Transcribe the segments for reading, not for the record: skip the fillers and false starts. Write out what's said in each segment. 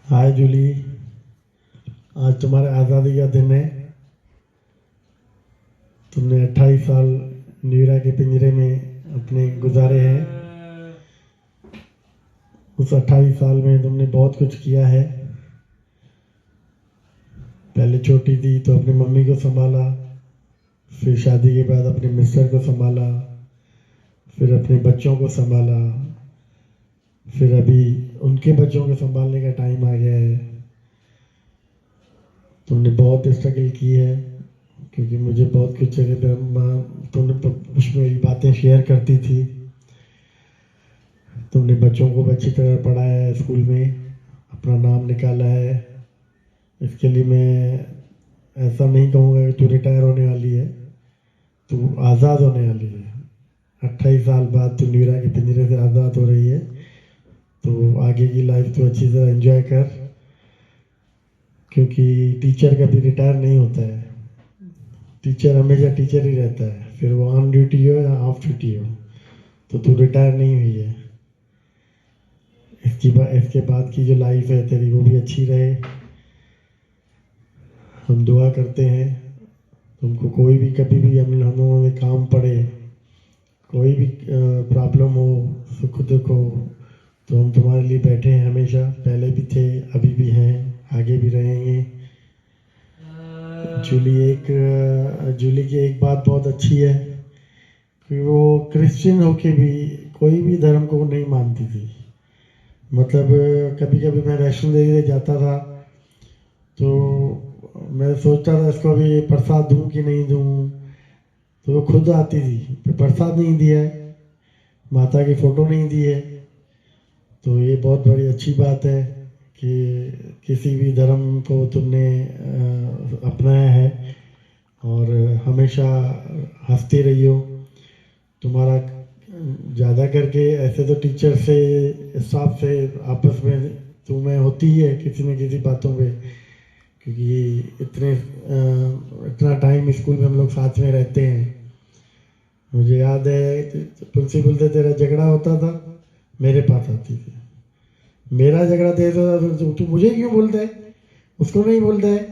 हाय जूली, आज तुम्हारे आज़ादी का दिन है। तुमने 28 साल नीरा के पिंजरे में अपने गुजारे हैं। उस 28 साल में तुमने बहुत कुछ किया है। पहले छोटी थी तो अपनी मम्मी को संभाला, फिर शादी के बाद अपने मिस्टर को संभाला, फिर अपने बच्चों को संभाला, फिर अभी उनके बच्चों को संभालने का टाइम आ गया है। तुमने बहुत स्ट्रगल की है, क्योंकि मुझे बहुत कुछ जगह तुमने उसमें मेरी बातें शेयर करती थी। तुमने बच्चों को अच्छी तरह पढ़ाया है, स्कूल में अपना नाम निकाला है। इसके लिए मैं ऐसा नहीं कहूँगा कि तू रिटायर होने वाली है, तू आज़ाद होने वाली है। 28 साल बाद तू नीरा के पिंजरे से आज़ाद हो रही है, तो आगे की लाइफ तो अच्छी तरह एंजॉय कर, क्योंकि टीचर कभी रिटायर नहीं होता है। टीचर हमेशा टीचर ही रहता है, फिर वो ऑन ड्यूटी हो या ऑफ ड्यूटी हो। तो तू रिटायर नहीं हुई है। इसके बाद की जो लाइफ है तेरी, वो भी अच्छी रहे। हम दुआ करते हैं तुमको, कोई भी कभी भी हम लोगों में काम पड़े, कोई भी प्रॉब्लम हो, सुख दुख हो, तो हम तुम्हारे लिए बैठे हैं हमेशा। पहले भी थे, अभी भी हैं, आगे भी रहेंगे। जूली की एक बात बहुत अच्छी है कि वो क्रिश्चियन होके भी कोई भी धर्म को नहीं मानती थी। मतलब कभी कभी मैं वैष्णो देवी जाता था तो मैं सोचता था इसको अभी प्रसाद दूं कि नहीं दूं, तो वो खुद आती थी, फिर प्रसाद नहीं दिया है, माता की फ़ोटो नहीं दी है। तो ये बहुत बड़ी अच्छी बात है कि किसी भी धर्म को तुमने अपनाया है, और हमेशा हंसती रही हो। तुम्हारा ज़्यादा करके ऐसे तो टीचर से, स्टाफ से आपस में तुम्हें होती ही है किसी न किसी बातों पे, क्योंकि इतना टाइम स्कूल में हम लोग साथ में रहते हैं। मुझे याद है प्रिंसिपल से तेरा झगड़ा होता था, मेरे पास आती थी। मेरा झगड़ा तेरे था तो तू मुझे क्यों बोलता है, उसको नहीं बोलता है।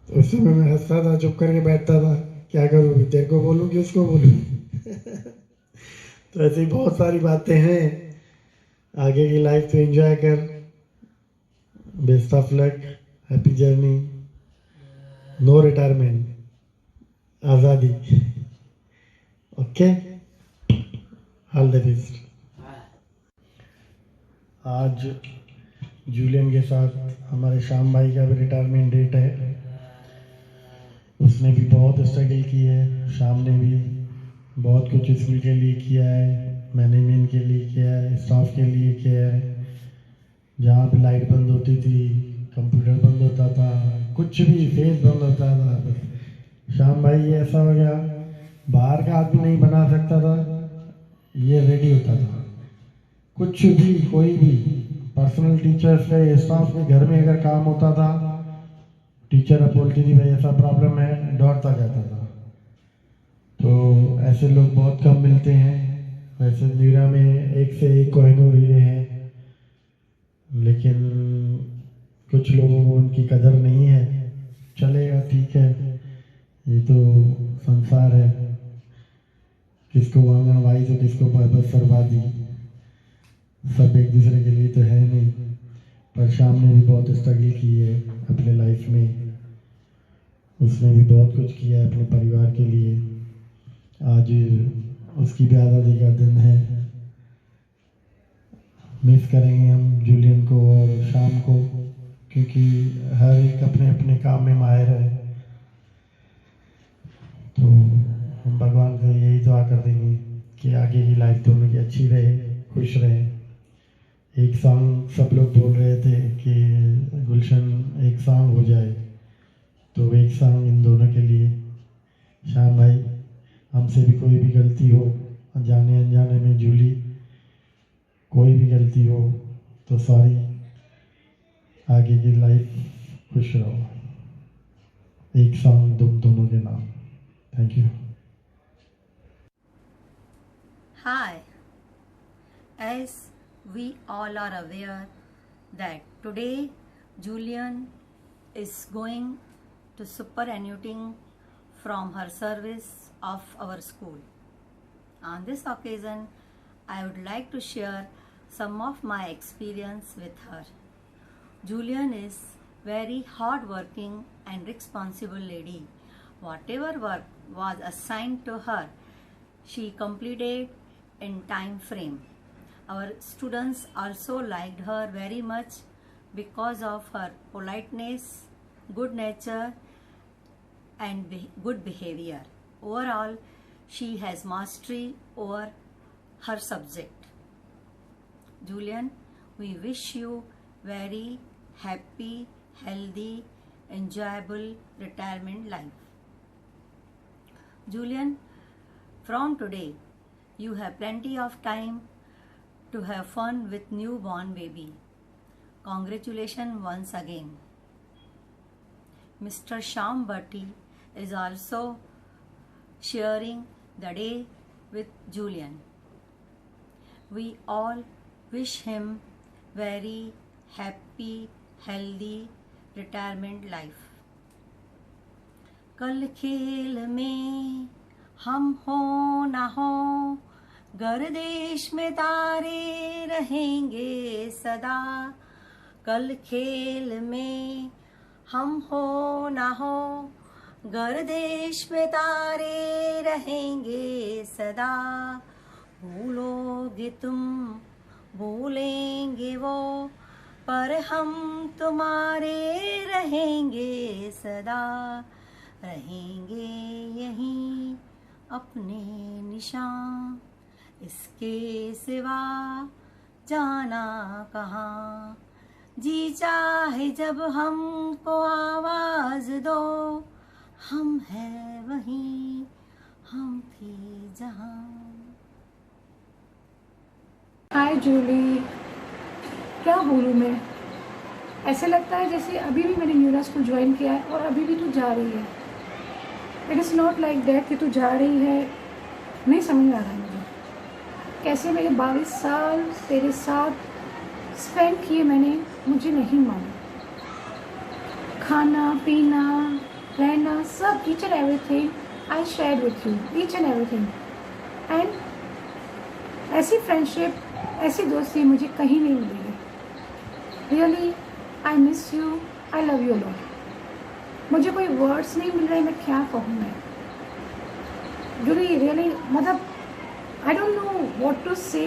तो उस समय मैं हंसता था, चुप करके बैठता था, क्या करूँ, तेरे को बोलूँ कि उसको बोलूँ। तो ऐसी बहुत सारी बातें हैं। आगे की लाइफ तो एंजॉय कर। Best of luck, happy journey, no retirement, आज़ादी। Okay, all the best. आज जूलियन के साथ हमारे श्याम भाई का भी रिटायरमेंट डेट है। उसने भी बहुत स्ट्रगल की है, श्याम ने भी बहुत कुछ स्कूल के लिए किया है, मैनेजमेंट के लिए किया है, स्टाफ के लिए किया है। जहाँ पे लाइट बंद होती थी, कंप्यूटर बंद होता था, कुछ भी फेस बंद होता था, बस श्याम भाई ऐसा हो गया, बाहर का आदमी नहीं बना सकता था, ये रेडी होता था। कुछ भी, कोई भी पर्सनल टीचर्स के, स्टाफ के घर में अगर काम होता था, टीचर अब बोलती थी भाई ऐसा प्रॉब्लम है, दौड़ता जाता था। तो ऐसे लोग बहुत कम मिलते हैं। वैसे नीरा में एक से एक कोहिनूर हीरे हैं, लेकिन कुछ लोगों को उनकी कदर नहीं है। चलेगा, ठीक है, ये तो संसार है, किसको आंगनबाड़ी तो किसको बस बर्बादी, सब एक दूसरे के लिए तो है नहीं। पर श्याम ने भी बहुत स्ट्रगल की है अपने लाइफ में। उसने भी बहुत कुछ किया है अपने परिवार के लिए। आज उसकी भी आज़ादी का दिन है। मिस करेंगे हम जूलियन को और श्याम को, क्योंकि हर एक अपने अपने काम में माहिर है। तो हम भगवान से यही दुआ कर देंगे कि आगे की लाइफ दोनों की अच्छी रहे, खुश रहे। एक सॉन्ग सब लोग बोल रहे थे कि गुलशन एक सॉन्ग हो जाए, तो एक सॉन्ग इन दोनों के लिए। श्याम भाई, हमसे भी कोई भी गलती हो, जाने अनजाने में, जूली कोई भी गलती हो तो सॉरी। आगे की लाइफ खुश रहो। एक सॉन्ग तुम दोनों के नाम। Thank you. Hi, as we all are aware, that today Julian is going to superannuating from her service of our school. On this occasion, I would like to share some of my experience with her. Julian is very hard-working and responsible lady. Whatever work was assigned to her, she completed in time frame. Our students also liked her very much because of her politeness, good nature, and good behavior. Overall, she has mastery over her subject. Julian, we wish you very happy, healthy, enjoyable retirement life. Julian, from today, you have plenty of time to have fun with newborn baby. Congratulations once again. Mr. Shyam Bhatti is also sharing the day with Julian. We all wish him very happy, healthy retirement life. कल खेल में हम हो ना हो, गर्दिश में तारे रहेंगे सदा. कल खेल में हम हो ना हो, गर्दिश में तारे रहेंगे सदा. भूलोगे तुम, भूलेंगे वो, पर हम तुम्हारे रहेंगे सदा. रहेंगे यहीं अपने निशान, इसके सिवा जाना कहाँ. जी चाहे जब हमको आवाज दो, हम हैं वहीं, हम थे जहाँ. हाय जूली, क्या बोलूँ मैं. ऐसे लगता है जैसे अभी भी मैंने न्यूरा स्कूल ज्वाइन किया है और अभी भी तू जा रही है. It is not like that कि तू जा रही है. नहीं समझ आ रहा है मुझे कैसे मेरे 22 साल तेरे साथ स्पेंड किए मैंने, मुझे नहीं मालूम. खाना पीना रहना सब, each and everything I share with you, each and everything. And ऐसी फ्रेंडशिप, ऐसी दोस्ती मुझे कहीं नहीं मिलेगी. Really I miss you, I love you lot. मुझे कोई वर्ड्स नहीं मिल रहे, मैं क्या कहूँ मैं. जूली रियली, मतलब I don't know what to say.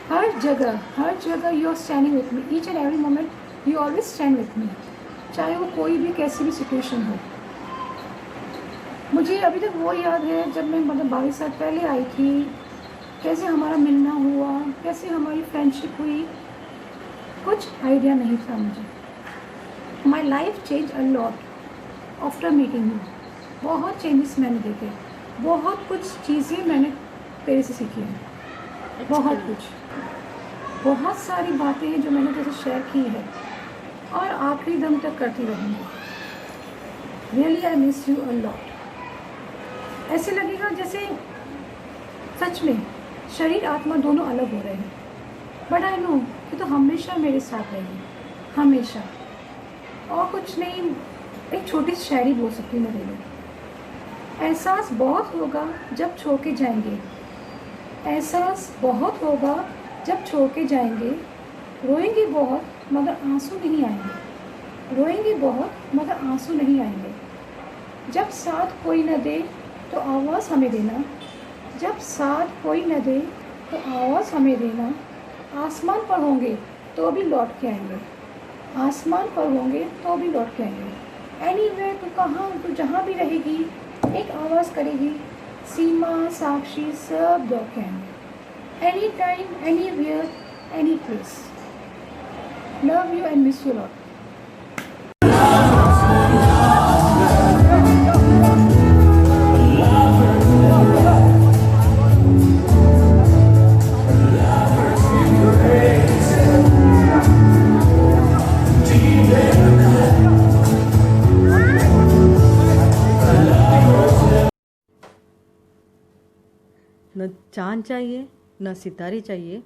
हर जगह you are standing with me. Each and every moment you always stand with me, चाहे वो कोई भी कैसी भी सिचुएशन हो. मुझे अभी तक वो याद है जब मैं मतलब 22 साल पहले आई थी, कैसे हमारा मिलना हुआ, कैसे हमारी फ्रेंडशिप हुई. कुछ आइडिया नहीं था मुझे. My life change a lot after meeting you. बहुत चेंजेस मैंने देखे, बहुत कुछ चीज़ें मैंने तेरे से सीखी हैं. बहुत कुछ, बहुत सारी बातें हैं जो मैंने तेरे से शेयर की है और आखिरी दम तक करती रहूँगी. Really I miss you a lot. ऐसे लगेगा जैसे सच में शरीर आत्मा दोनों अलग हो रहे हैं. बट आई नो कि तो हमेशा मेरे साथ रहेगी, हमेशा. और कुछ नहीं, एक छोटी सी शायरी बोल सकती हूँ मैं तेरे. एहसास बहुत होगा जब छोड़ के जाएंगे, एहसास बहुत होगा जब छोड़ के जाएंगे. रोएंगे बहुत मगर आंसू नहीं आएंगे, रोएंगे बहुत मगर आंसू नहीं आएंगे. जब साथ कोई न दे तो आवाज़ हमें देना, जब साथ कोई न दे तो आवाज़ हमें देना. आसमान पर होंगे तो भी लौट के आएंगे, आसमान पर होंगे तो भी लौट के आएंगे. एनीवेयर, तू कहाँ, तू जहाँ भी रहेगी एक आवाज़ करेगी. सीमा, साक्षी सब लौट के आएंगे. Any time, anywhere, any place. Love you and miss you lot. न चांद चाहिए न सितारे चाहिए,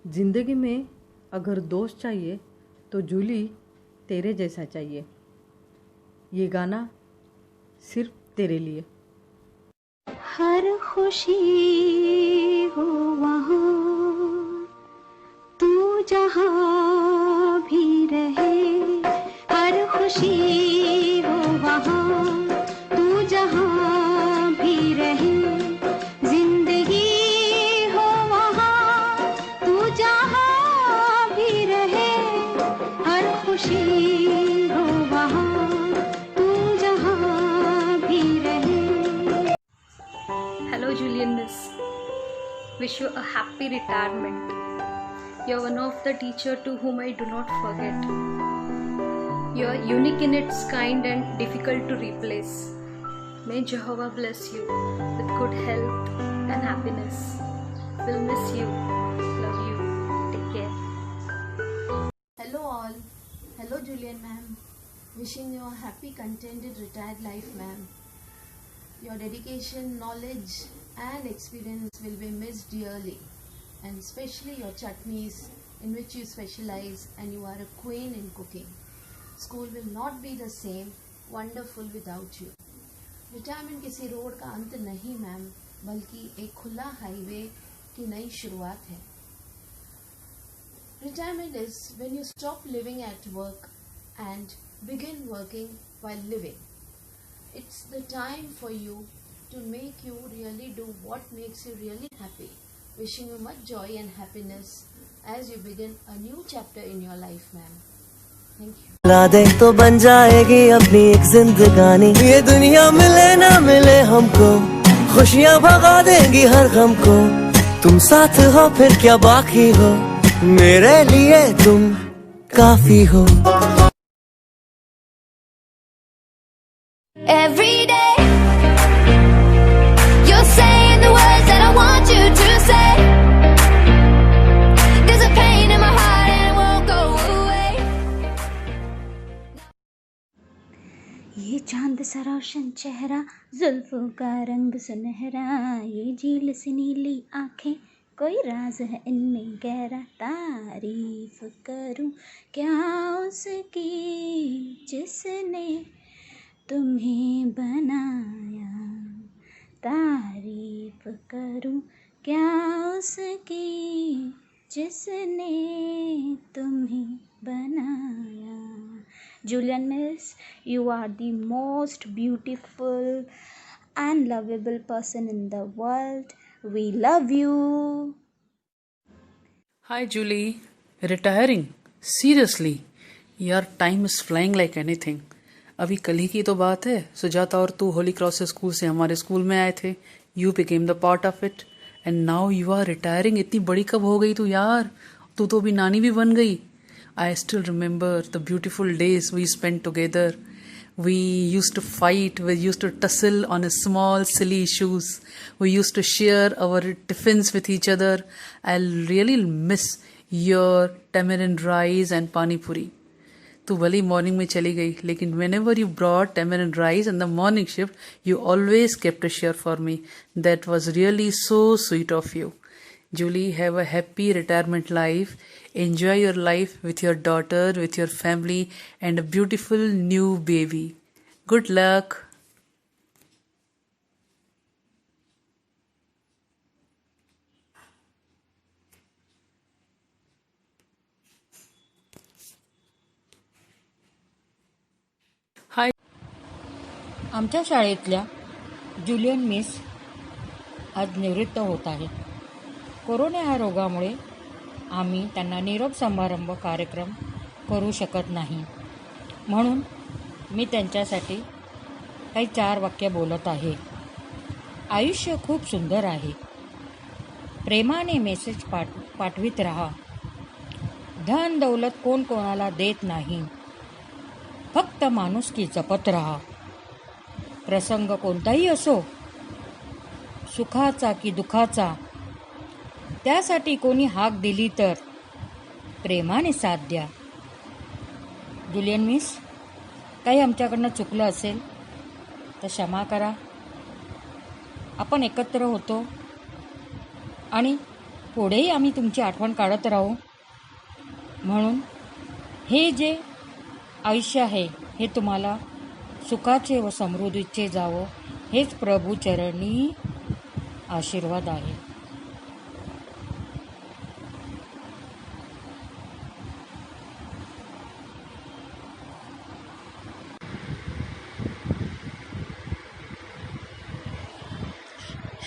ज़िंदगी में अगर दोस्त चाहिए तो जूली तेरे जैसा चाहिए। ये गाना सिर्फ तेरे लिए। हर खुशी हो वहाँ तू जहाँ भी रहे, हर खुशी हो वहाँ तू जहाँ भी रहे, जिंदगी हो वहाँ तू जहाँ भी रहे, हर खुशी हो वहाँ तू जहाँ भी रहे। Hello Julian Miss, wish you a happy retirement. You're one of the teacher to whom I do not forget. You're unique in its kind and difficult to replace. May Jehovah bless you with good health and happiness. We'll miss you. Love you. Take care. Hello all. Hello Julian ma'am. Wishing you a happy, contented, retired life ma'am. Your dedication, knowledge and experience will be missed dearly, and especially your chutneys in which you specialize, and you are a queen in cooking. School will not be the same, wonderful without you. Retirement किसी road का अंत नहीं ma'am, बल्कि एक खुला highway की नई शुरुआत है. Retirement is when you stop living at work and begin working while living. It's the time for you to make you really do what makes you really happy. Wishing you much joy and happiness as you begin a new chapter in your life, ma'am. Thank you. ला दे तो बन जाएगी अपनी एक जिंदगानी, ये दुनिया मिले ना मिले हमको, खुशियाँ भगा देंगी हर गम को, तुम साथ हो फिर क्या बाकी हो, मेरे लिए तुम काफी हो. Every day you're saying the words that I want you to say. There's a pain in my heart and it won't go away. ये चांद सा रोशन चेहरा, जुल्फों का रंग सुनहरा, ये झील सी नीली आंखें, कोई राज है इनमें गहरा. तारीफ करूं क्या उसकी जिसने तुम्हें बनाया, तारीफ करूं क्या उसकी जिसने तुम्हें बनाया. Julian Miss, you are the most beautiful and lovable person in the world. We love you. Hi Julie, retiring? Seriously? Your time is flying like anything. अभी कल ही की तो बात है, सुजाता और तू होली क्रॉस स्कूल से हमारे स्कूल में आए थे. You became the part of it and now you are retiring. इतनी बड़ी कब हो गई तू यार, तू तो अभी नानी भी बन गई. I still remember the beautiful days we spend together. We used to fight, we used to tussle on a small silly issues. We used to share our tiffins with each other. I'll really miss your tamarind rice and pani puri. तू भली morning में चली गई, लेकिन whenever you brought tamarind rice in the morning shift, you always kept a share for me. That was really so sweet of you. Julie, have a happy retirement life. Enjoy your life with your daughter, with your family, and a beautiful new baby. Good luck. Hi. आमच्या शाळेतल्या Julian miss आज निवृत्त होत आहेत. Corona ह्या रोगामुळे आम्ही त्यांना निरोप समारंभ कार्यक्रम करू शकत नाही, म्हणून मी त्यांच्यासाठी काही 4 वाक्य बोलत आहे. आयुष्य खूप सुंदर आहे. प्रेमाने मेसेज पाठवित राहा. धन दौलत कोण कोणाला देत नाही. फक्त माणुसकी जपत राहा. प्रसंग कोणताही असो, सुखाचा की दुखाचा, त्यासाठी कोणी हाक दिली तर प्रेमाने साथ द्या. जुलियन मिस, काही आमच्याकडनं चुकलं असेल तर क्षमा करा. आपण एकत्र होतो आणि पुढेही आम्ही तुमची आठवण काढत राहू, म्हणून हे जे आयुष्य आहे हे तुम्हाला सुखाचे व समृद्धीचे जावं हेच प्रभू चरणी आशीर्वाद आहे.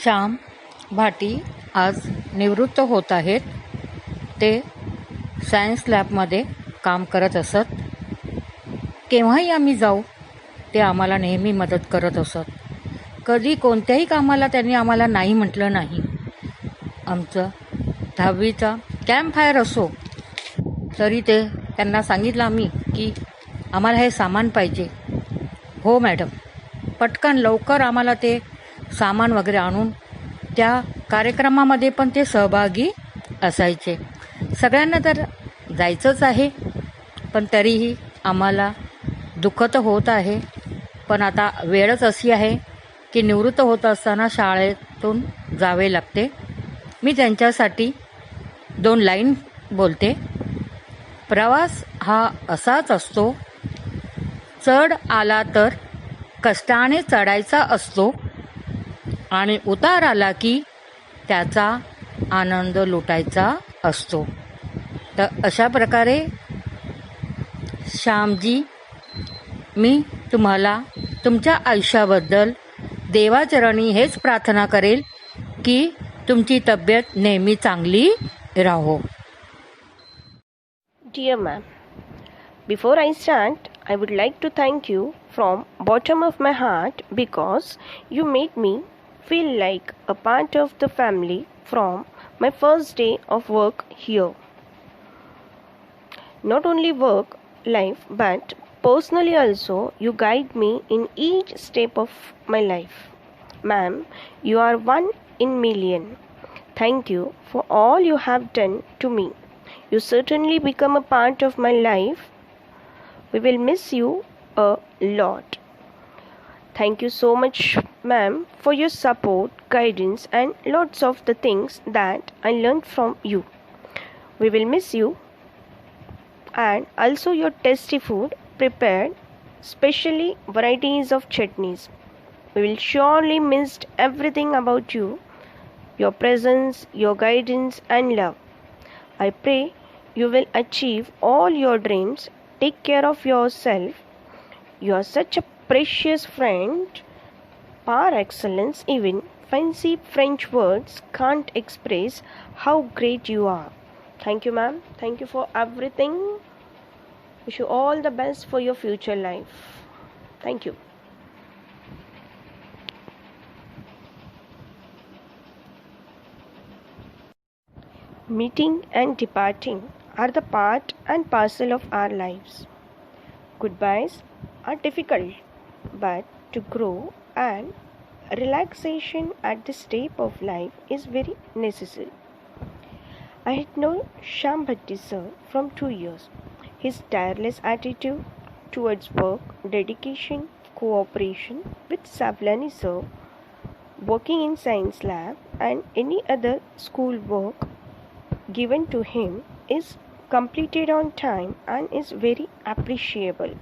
श्याम भाटी आज निवृत्त होत आहेत. ते सायन्स लॅबमध्ये काम करत असत. केव्हाही आम्ही जाऊ ते आम्हाला नेहमी मदत करत असत. कधी कोणत्याही कामाला त्यांनी आम्हाला नाही म्हटलं नाही. आमचं 10वीचा कॅम्प फायर असो तरी त्यांना सांगितलं आम्ही की आम्हाला हे सामान पाहिजे. हो मॅडम, पटकन लवकर आम्हाला ते सामान वगैरे आणून त्या कार्यक्रमामध्ये पण ते सहभागी असायचे. सगळ्यांना तर जायचंच आहे, पण तरीही आम्हाला दुःख तर होत आहे. पण आता वेळच अशी आहे की निवृत्त होत असताना शाळेतून जावे लागते. मी त्यांच्यासाठी 2 लाईन बोलते. प्रवास हा असाच असतो, चढ आला तर कष्टाने चढायचा असतो आणि उतार आला की त्याचा आनंद लुटायचा असतो. तर अशा प्रकारे श्यामजी, मी तुम्हाला तुमच्या आयुष्याबद्दल देवाचरणी हेच प्रार्थना करेल की तुमची तब्येत नेहमी चांगली राहो. Dear ma'am, before I start, I would like to thank you from bottom of my heart because you made me feel like a part of the family from my first day of work here. Not only work, life, but personally also you guide me in each step of my life. Ma'am, you are one in million. Thank you for all you have done to me. You certainly become a part of my life. We will miss you a lot. Thank you so much, ma'am, for your support, guidance, and lots of the things that I learned from you. We will miss you, and also your tasty food prepared, especially varieties of chutneys. We will surely miss everything about you, your presence, your guidance, and love. I pray you will achieve all your dreams. Take care of yourself. You are such a precious friend. Par excellence, even fancy French words can't express how great you are. Thank you, ma'am. Thank you for everything. Wish you all the best for your future life. Thank you. Meeting and departing are the part and parcel of our lives. Goodbyes are difficult, but to grow and relaxation at this step of life is very necessary. I had known Shyam Bhatti sir from 2 years. His tireless attitude towards work, dedication, cooperation with Savlani sir, working in science lab and any other school work given to him is completed on time and is very appreciable.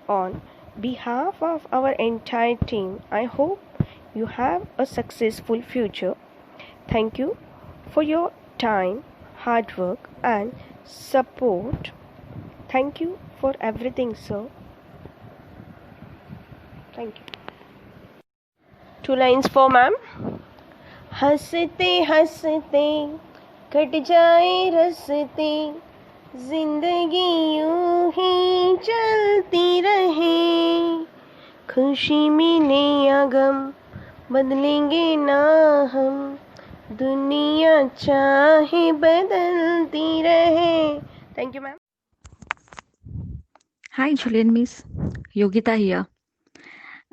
On behalf of our entire team, I hope you have a successful future. Thank you for your time, hard work, and support. Thank you for everything, sir. Thank you. 2 lines for ma'am. हंसते हंसते cut जाए रस्ते, जिंदगी यूं ही चलती रहे, खुशी मिले या गम बदलेंगे ना हम, दुनिया चाहे बदलती रहे. Thank you, ma'am. Hi, Julian Miss. Yogita here.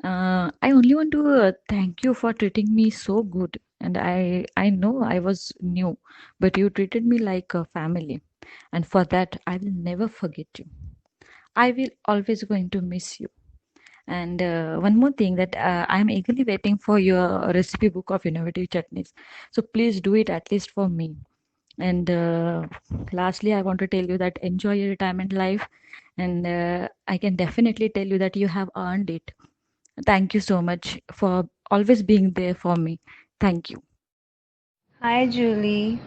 I only want to thank you for treating me so good. And I know I was new, but you treated me like a family. And for that, I will never forget you. I will always going to miss you. And one more thing that I'm eagerly waiting for your recipe book of innovative chutneys. So please do it at least for me. And lastly, I want to tell you that enjoy your retirement life, and I can definitely tell you that you have earned it. Thank you so much for always being there for me. Thank you. Hi, Julie.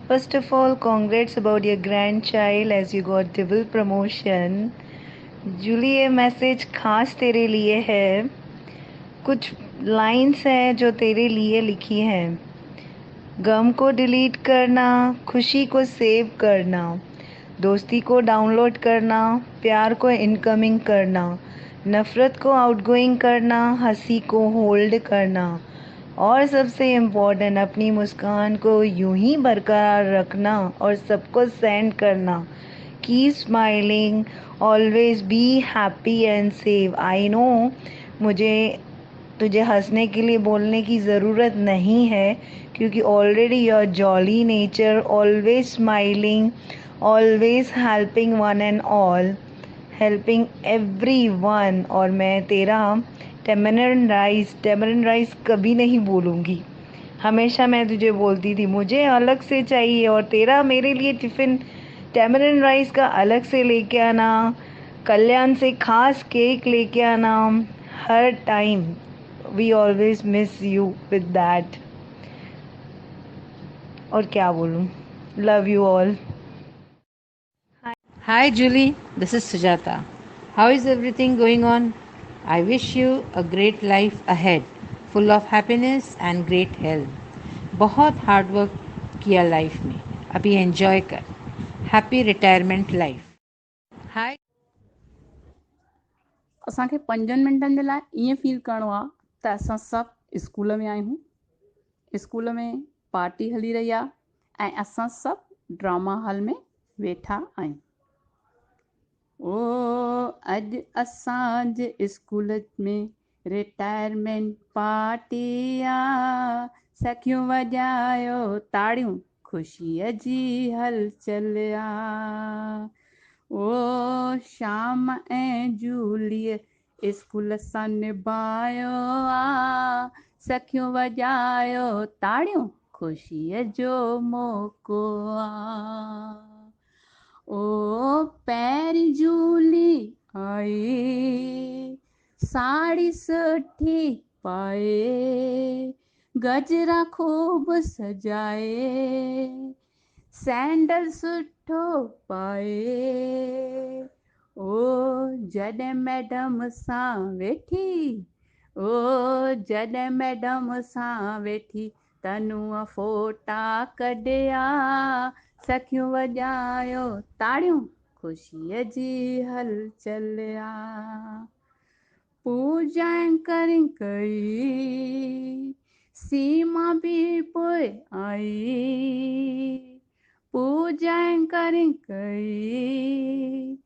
First of all, congrats about your grandchild as you got double promotion. Jully, ये message खास तेरे लिए है। कुछ lines हैं जो तेरे लिए लिखी हैं। गम को डिलीट करना, खुशी को सेव करना, दोस्ती को डाउनलोड करना, प्यार को इनकमिंग करना, नफ़रत को आउटगोइंग करना, हंसी को होल्ड करना, और सबसे इम्पोर्टेंट अपनी मुस्कान को यूं ही बरकरार रखना और सबको सेंड करना। Keep smiling, always be happy and save. I know मुझे तुझे हंसने के लिए बोलने की ज़रूरत नहीं है, क्योंकि already your jolly nature, always smiling, always helping one and all, helping every one. और मैं तेरा टेमरिन राइस कभी नहीं बोलूँगी। हमेशा मैं तुझे बोलती थी मुझे अलग से चाहिए, और तेरा मेरे लिए टिफ़िन टेमरिन राइस का अलग से लेके आना, कल्याण से खास केक लेके आना, हर time. We always miss you with that. और क्या बोलूँ, love you all. Hi Julie, this is Sujata. How is everything going on? I wish you a great life ahead, full of happiness and great health. बहुत hard work किया life में, अभी enjoy कर। Happy retirement life. हाय, असांखे 5 मिंटनि जे लाइ ईअं feel करिणो आहे त असां सभु स्कूल में आहियूं, स्कूल में पार्टी हली रही आहे ऐं असां सभु ड्रामा हॉल में वेठा आहियूं। ओ अॼु असांजे स्कूल में रिटायरमेंट पार्टी आहे, सखियूं वॼायो ताड़ियूं, ख़ुशीअ जी हलचल आहे। ओ श्याम ऐं जूलीअ स्कूल सां निभायो आ, सखियूं वॼायो ताड़ियूं, ख़ुशीअ जो मौक़ो आ। ओ पहिरीं जूली आई, साड़ी सुठी पाए, गजरा खूब सजाए, सैंडल सुठो पाए। ओ जॾहिं मैडम सां वेठी, ओ जॾहिं मैडम सां वेठी, तनूअ फोटा कढिया, सखियूं वॼायो ताड़ियूं, ख़ुशीअ जी हलचल आ। पूजा एंकरिंग कई, सीमा बि पोइ आई, पूजा एंकरिंग कई,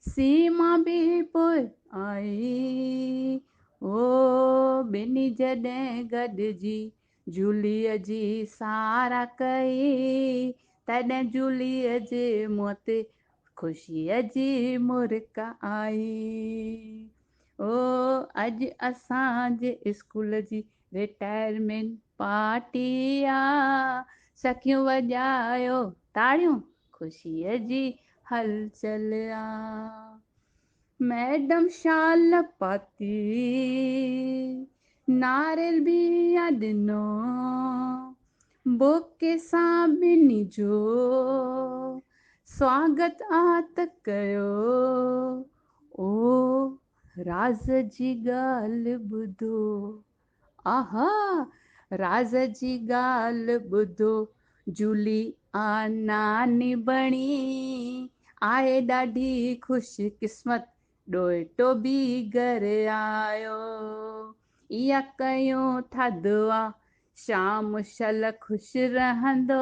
सीमा बि पोइ आई। ओ ॿिन्ही जॾहिं गॾिजी जूलीअ जी सारा कई, तॾहिं जूलीअ जे मुंहं ते ख़ुशीअ जी मुरक आई। ओ अॼु असांजे स्कूल जी रिटायरमेंट पार्टी आ, सखियूं वॼायो ताड़ियूं, ख़ुशीअ जी हलचल आ। मैडम शाल पाती, नारियल बि ॾिनो, बुके सां ॿिन्ही जो स्वागत आत कयो। ओ राज़ जी ॻाल्हि ॿुधो, आहा राज़ जी ॻाल्हि ॿुधो, जूली आ नानी बणी, आहे ॾाढी ख़ुशि क़िस्मत, ॾोहिटो बि घर आयो। इहा कयूं थधवा शाम शल ख़ुशि रहंदो,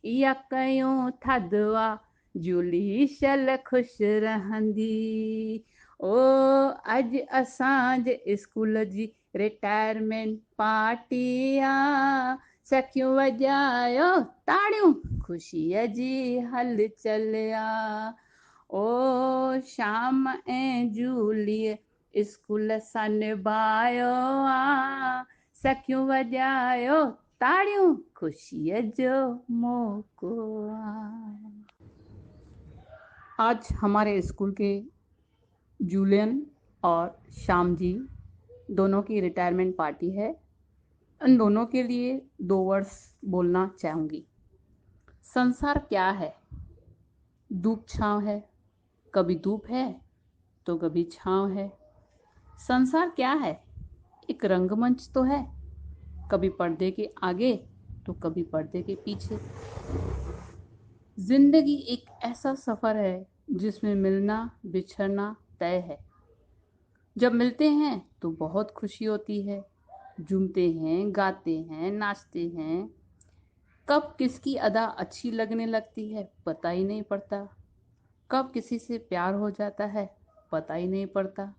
इहा कयूं थधवा जूली शल ख़ुशि रहंदी। ओ अॼु असांजे स्कूल जी रिटायरमेंट पार्टी आ, सखियूं वॼायो ताड़ियूं, ख़ुशीअ जी हलचल आ। ओ श्याम ऐं जूलीअ स्कूल सां निभायो आ, सखियूं वॼायो ताड़ियों खुशियाँ जो मोको। आज हमारे स्कूल के जूलियन और श्याम जी दोनों की रिटायरमेंट पार्टी है। उन दोनों के लिए 2 वर्ड्स बोलना चाहूँगी। संसार क्या है? धूप छाँव है, कभी धूप है तो कभी छाँव है। संसार क्या है? एक रंगमंच तो है, कभी पर्दे के आगे तो कभी पर्दे के पीछे। जिंदगी एक ऐसा सफ़र है जिसमें मिलना बिछड़ना तय है। जब मिलते हैं तो बहुत खुशी होती है, झूमते हैं, गाते हैं, नाचते हैं। कब किसकी अदा अच्छी लगने लगती है पता ही नहीं पड़ता। कब किसी से प्यार हो जाता है पता ही नहीं पड़ता।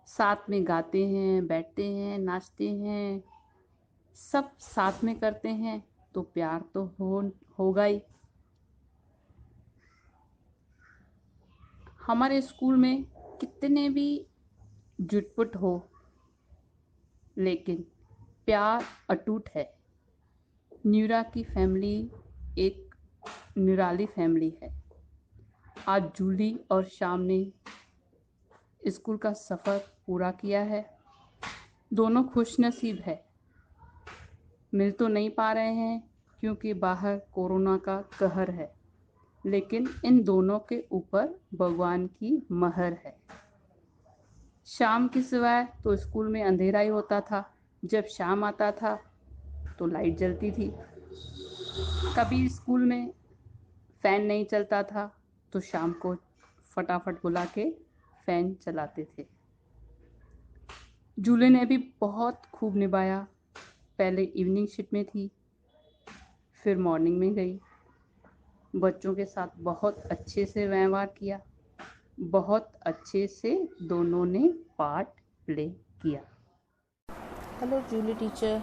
साथ में गाते हैं, बैठते हैं, नाचते हैं, सब साथ में करते हैं तो प्यार तो होगा ही। हमारे स्कूल में कितने भी जुटपुट हो, लेकिन प्यार अटूट है। न्यूरा की फैमिली एक निराली फैमिली है। आज जूली और श्याम ने स्कूल का सफ़र पूरा किया है। दोनों खुश नसीब है। मिल तो नहीं पा रहे हैं क्योंकि बाहर कोरोना का कहर है, लेकिन इन दोनों के ऊपर भगवान की महर है। शाम के सिवाय तो स्कूल में अंधेरा ही होता था। जब शाम आता था तो लाइट जलती थी। कभी स्कूल में फ़ैन नहीं चलता था तो शाम को फटाफट बुला के फ़ैन चलाते थे। जूली ने भी बहुत खूब निभाया। पहले इवनिंग शिफ्ट में थी, फिर मॉर्निंग में गई। बच्चों के साथ बहुत अच्छे से व्यवहार किया, बहुत अच्छे से दोनों ने पार्ट प्ले किया। Hello Julie teacher,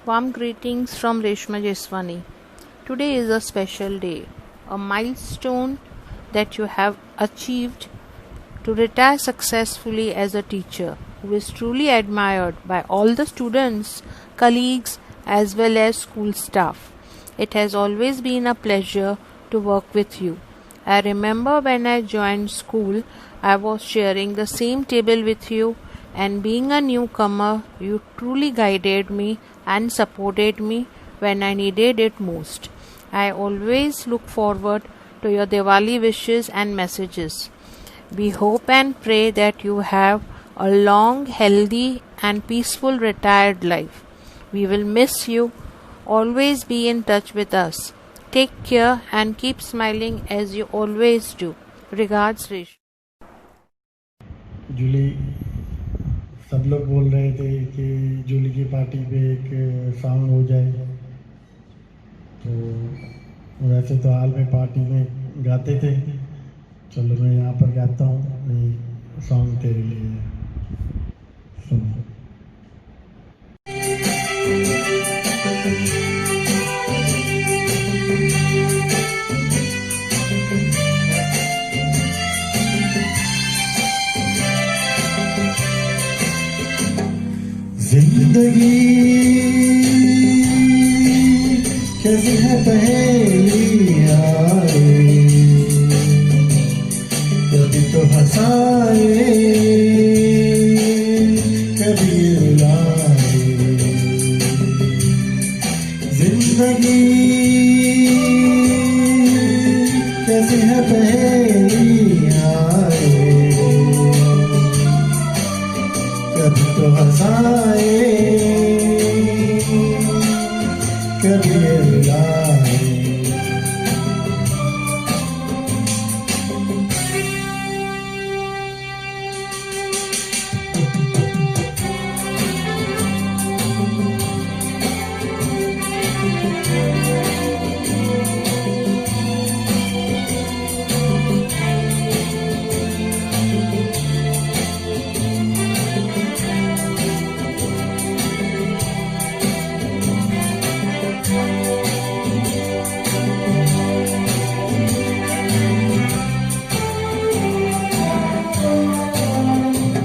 warm greetings from Reshma Jeswani. Today is a special day, a milestone that you have achieved to retire successfully as a teacher who is truly admired by all the students, colleagues as well as school staff. It has always been a pleasure to work with you. I remember when I joined school, I was sharing the same table with you, and being a newcomer, you truly guided me and supported me when I needed it most. I always look forward to your Diwali wishes and messages. We hope and pray that you have a long, healthy and peaceful retired life. We will miss you. Always be in touch with us. Take care and keep smiling as you always do. Regards, Rish. Julie, सब लोग बोल रहे थे कि जूली की party पे एक song हो जाए, तो वैसे तो हाल में पार्टी में गाते थे। चलो मैं यहाँ पर गाता हूँ, ये सॉन्ग तेरे लिए सुनो। जिंदगी कैसे है पहेली आए, कभी तो हंसाए कभी रुलाए। जिंदगी कैसे है पहेली आए, कभी तो हंसाए कभी रुलाए।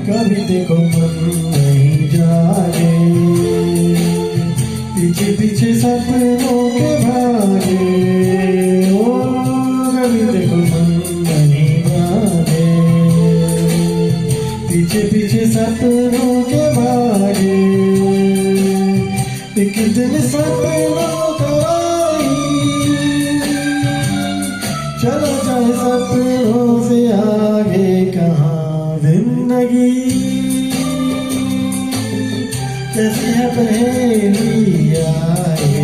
कभी देखो मन नहीं जाए, पीछे भी पीछे सपनों के भागे, ओ कभी देखो मन नहीं भागे, पीछे पीछे सपनों के भागे, एक दिन सपनों का चलो जाए सपनों से आगे कहाँ जिंदगी कैसी है पहेली आए,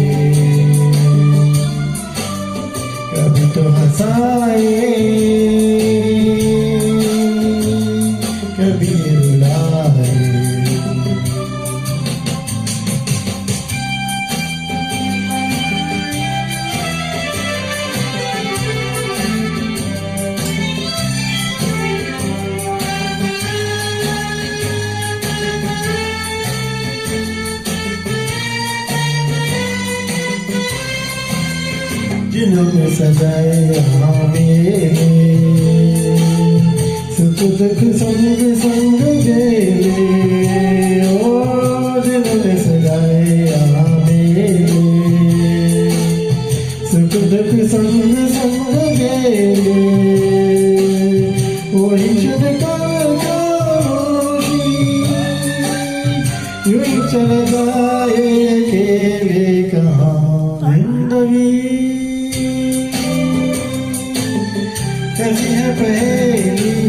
कभी तो हंसाए कभी रुलाए। जिन्होंने सजाए हमें सुख दुख संग संग गेले, ओ जिन्होंने सजाए हमें सुख दुख संग संग गेले, वही चुनकर खामोशी यूं ही चल जाए अकेले कहाँ जिंदगी कैसी है पहेली